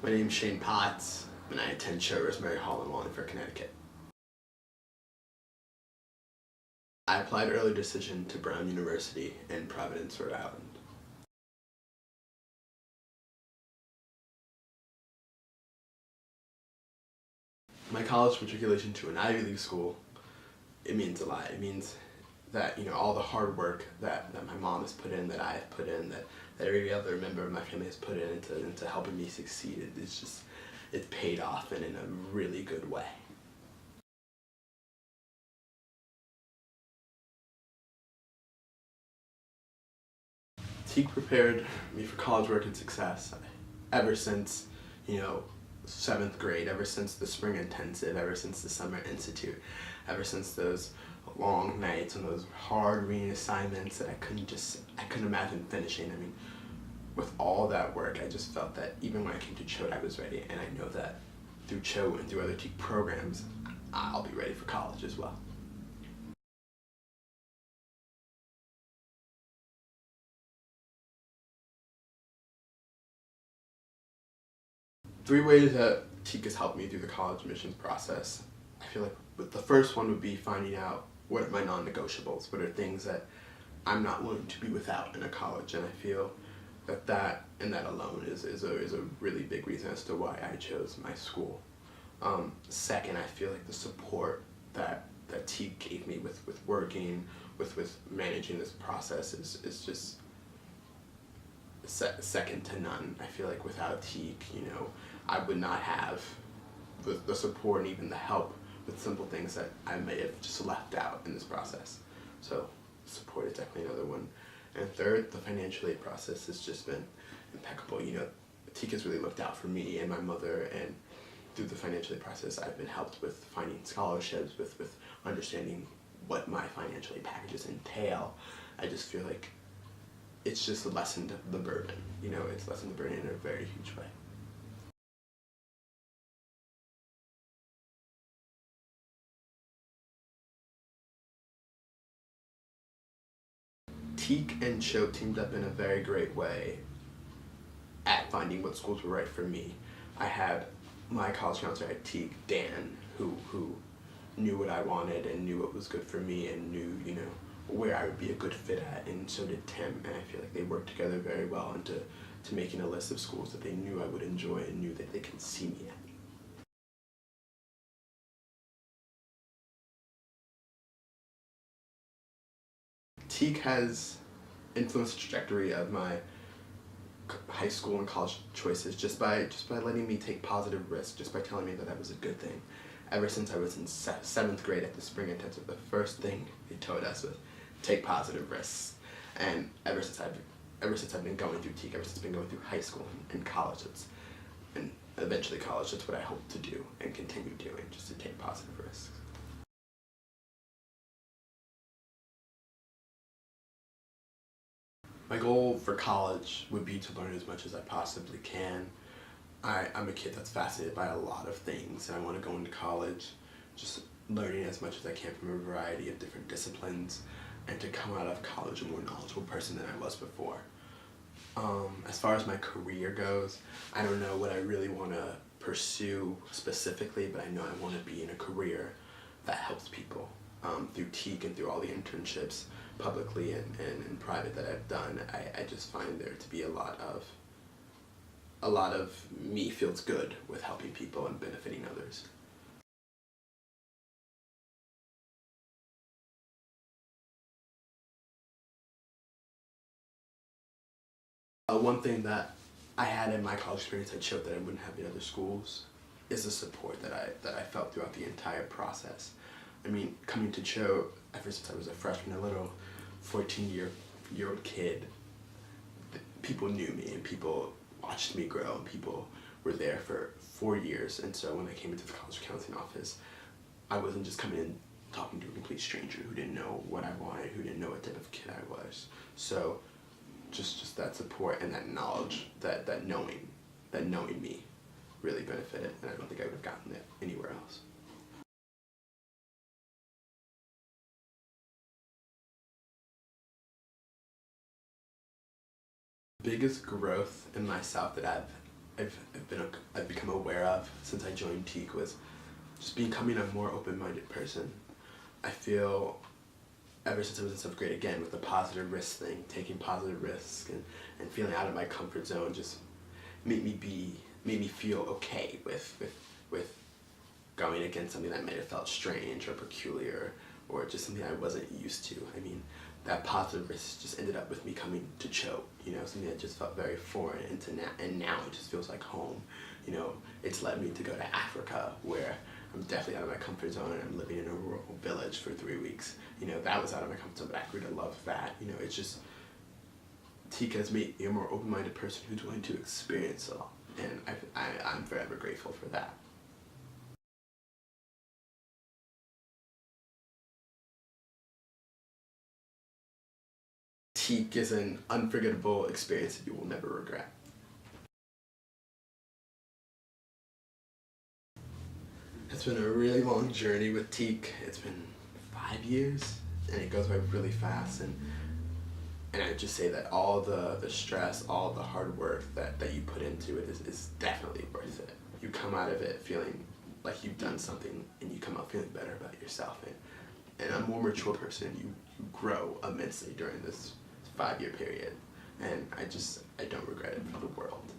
My name's Shane Potts, and I attend Rosemary Hall in Wallingford, Connecticut. I applied early decision to Brown University in Providence, Rhode Island. My college matriculation to an Ivy League school, it means a lot. It means that, all the hard work that my mom has put in, that I have put in, that every other member of my family has put in into helping me succeed, it's paid off and in a really good way. TEAK prepared me for college work and success ever since, 7th grade, ever since the spring intensive, ever since the summer institute, ever since those long nights and those hard reading assignments that I couldn't imagine finishing. I mean, with all that work, I just felt that even when I came to CHO, I was ready, and I know that through CHO and through other TEAK programs, I'll be ready for college as well. Three ways that TEAK has helped me through the college admissions process. I feel like the first one would be finding out what are my non-negotiables, what are things that I'm not willing to be without in a college, and I feel that alone is a really big reason as to why I chose my school. Second, I feel like the support that TEAK gave me with working, with managing this process is just second to none. I feel like without TEAK, I would not have the support and even the help with simple things that I may have just left out in this process. So support is definitely another one. And third, the financial aid process has just been impeccable. TEAK has really looked out for me and my mother, and through the financial aid process, I've been helped with finding scholarships, with understanding what my financial aid packages entail. I just feel like it's just lessened the burden. It's lessened the burden in a very huge way. TEAK and CHO teamed up in a very great way at finding what schools were right for me. I had my college counselor at TEAK, Dan, who knew what I wanted and knew what was good for me and knew, where I would be a good fit at, and so did Tim, and I feel like they worked together very well into making a list of schools that they knew I would enjoy and knew that they could see me at. TEAK has influenced the trajectory of my high school and college choices just by letting me take positive risks, just by telling me that that was a good thing. Ever since I was in 7th grade at the spring intensive, the first thing they told us was take positive risks. And ever since I've been going through TEAK, ever since I've been going through high school and college, and eventually college, that's what I hope to do and continue doing, just to take positive risks. My goal for college would be to learn as much as I possibly can. I'm a kid that's fascinated by a lot of things, and I want to go into college just learning as much as I can from a variety of different disciplines, and to come out of college a more knowledgeable person than I was before. As far as my career goes, I don't know what I really want to pursue specifically, but I know I want to be in a career that helps people. Through TEAK and through all the internships, publicly and private, that I've done, I just find there to be a lot of me feels good with helping people and benefiting others. One thing that I had in my college experience that showed that I wouldn't have in other schools is the support that I felt throughout the entire process. I mean, coming to CHO ever since I was a freshman, a little 14-year-old kid, people knew me and people watched me grow, and people were there for 4 years. And so when I came into the college counseling office, I wasn't just coming in talking to a complete stranger who didn't know what I wanted, who didn't know what type of kid I was. So just that support and that knowledge, that knowing me really benefited, and I don't think I would have gotten it anywhere else. Biggest growth in myself that I've I've become aware of since I joined TEAK was just becoming a more open-minded person. I feel ever since I was in 7th grade, again, with the positive risk thing, taking positive risks and feeling out of my comfort zone just made me feel okay with going against something that might have felt strange or peculiar or just something I wasn't used to. I mean, that positive risk just ended up with me coming to CHO, something that just felt very foreign and now it just feels like home. It's led me to go to Africa, where I'm definitely out of my comfort zone and I'm living in a rural village for 3 weeks. That was out of my comfort zone, but I grew to love that. It's just, TEAK has made me a more open-minded person who's willing to experience a lot, and I'm forever grateful for that. TEAK is an unforgettable experience that you will never regret. It's been a really long journey with TEAK. It's been 5 years, and it goes by really fast. And I'd just say that all the stress, all the hard work that you put into it is definitely worth it. You come out of it feeling like you've done something, and you come out feeling better about yourself. And a more mature person, you grow immensely during this 5-year period. And I don't regret it for the world.